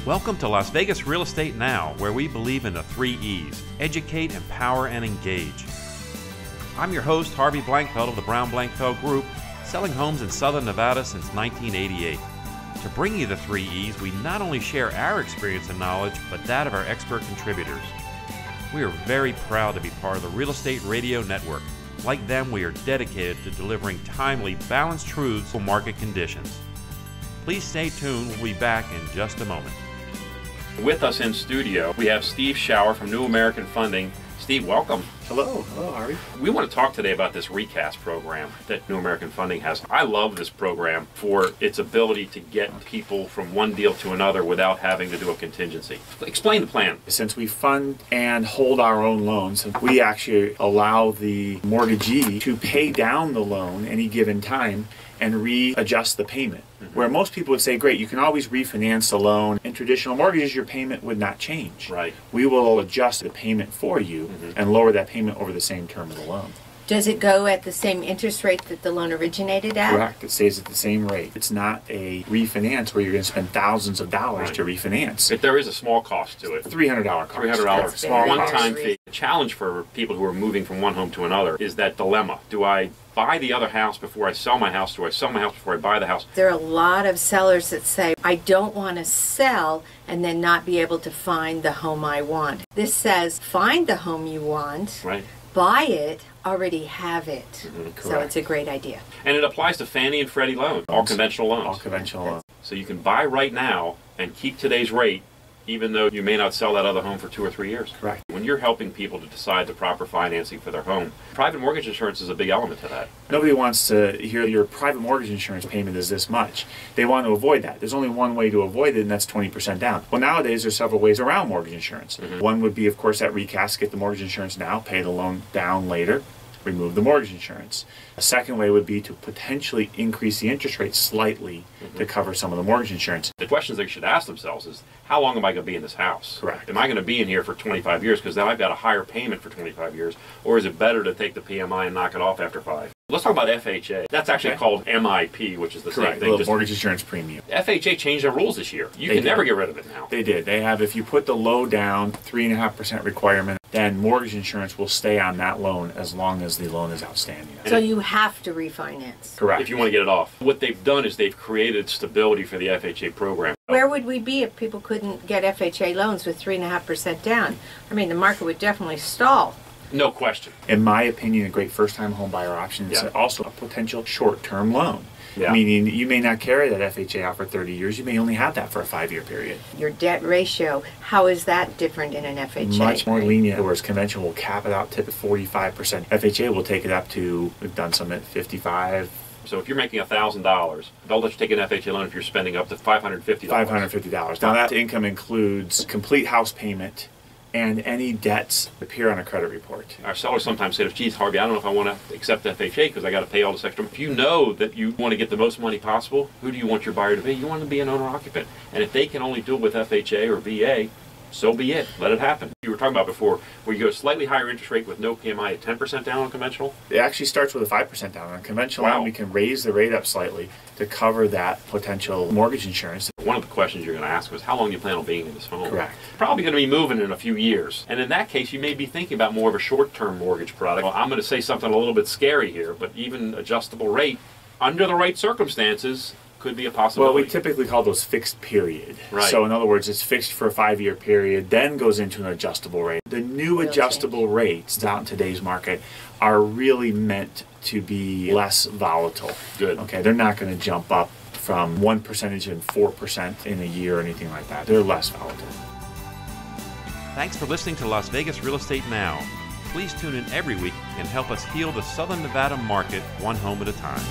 Welcome to Las Vegas Real Estate Now, where we believe in the 3 E's: educate, empower, and engage. I'm your host, Harvey Blankfeld of the Brown Blankfeld Group, selling homes in Southern Nevada since 1988. To bring you the 3 E's, we not only share our experience and knowledge, but that of our expert contributors. We are very proud to be part of the Real Estate Radio Network. Like them, we are dedicated to delivering timely, balanced truths for market conditions. Please stay tuned. We'll be back in just a moment. With us in studio, we have Steve Schauer from New American Funding. Steve, welcome. Hello. Hello, Harvey. We want to talk today about this Recast program that New American Funding has. I love this program for its ability to get people from one deal to another without having to do a contingency. Explain the plan. Since we fund and hold our own loans, we actually allow the mortgagee to pay down the loan any given time and readjust the payment. Where most people would say, great, you can always refinance the loan. In traditional mortgages, your payment would not change. Right. We will adjust the payment for you and lower that payment over the same term of the loan. Does it go at the same interest rate that the loan originated at? Correct. It stays at the same rate. It's not a refinance where you're going to spend thousands of dollars to refinance. But there is a small cost to it. $300 cost. $300. Small one-time fee. The challenge for people who are moving from one home to another is that dilemma. Do I buy the other house before I sell my house? Do I sell my house before I buy the house? There are a lot of sellers that say, I don't want to sell and then not be able to find the home I want. This says, find the home you want, buy it, already have it. So it's a great idea. And it applies to Fannie and Freddie loans, all conventional loans. All conventional loans. So you can buy right now and keep today's rate, even though you may not sell that other home for 2 or 3 years. Correct. When you're helping people to decide the proper financing for their home, private mortgage insurance is a big element to that. Nobody wants to hear your private mortgage insurance payment is this much. They want to avoid that. There's only one way to avoid it, and that's 20% down. Well, nowadays there's several ways around mortgage insurance. One would be, of course, that recast, get the mortgage insurance now, pay the loan down later, remove the mortgage insurance. A second way would be to potentially increase the interest rate slightly to cover some of the mortgage insurance. The questions they should ask themselves is, how long am I going to be in this house? Correct. Am I going to be in here for 25 years because then I've got a higher payment for 25 years? Or is it better to take the PMI and knock it off after 5? Let's talk about FHA. That's actually called MIP, which is the same thing. The mortgage insurance premium. FHA changed their rules this year. You can never get rid of it now. They did. They have, if you put the low down, 3.5% requirement, then mortgage insurance will stay on that loan as long as the loan is outstanding. So you have to refinance. Correct. If you want to get it off. What they've done is they've created stability for the FHA program. Where would we be if people couldn't get FHA loans with 3.5% down? I mean, the market would definitely stall. No question. In my opinion, a great first-time home buyer option is also a potential short-term loan. Yeah. Meaning you may not carry that FHA out for 30 years. You may only have that for a 5-year period. Your debt ratio, how is that different in an FHA? Much more lenient, whereas conventional will cap it out, tip at 45%. FHA will take it up to, we've done some at 55. So if you're making $1,000, they'll let you take an FHA loan if you're spending up to $550. $550. Now that income includes complete house payment and any debts appear on a credit report. Our sellers sometimes say, geez, Harvey, I don't know if I want to accept FHA because I got to pay all this extra. If you know that you want to get the most money possible, who do you want your buyer to be? You want them to be an owner-occupant. And if they can only do it with FHA or VA, so be it. Let it happen. You were talking about before, where you go a slightly higher interest rate with no PMI at 10% down on conventional? It actually starts with a 5% down. On conventional loan, we can raise the rate up slightly to cover that potential mortgage insurance. One of the questions you're going to ask was, how long do you plan on being in this home? Correct. Probably going to be moving in a few years. And in that case, you may be thinking about more of a short-term mortgage product. Well, I'm going to say something a little bit scary here, but even adjustable rate, under the right circumstances, could be a possibility. Well, we typically call those fixed period. Right. So in other words, it's fixed for a 5-year period, then goes into an adjustable rate. The new adjustable rates out in today's market are really meant to be less volatile. Good. Okay, they're not going to jump up from 1% and 4% in a year or anything like that. They're less volatile. Thanks for listening to Las Vegas Real Estate Now. Please tune in every week and help us heal the Southern Nevada market one home at a time.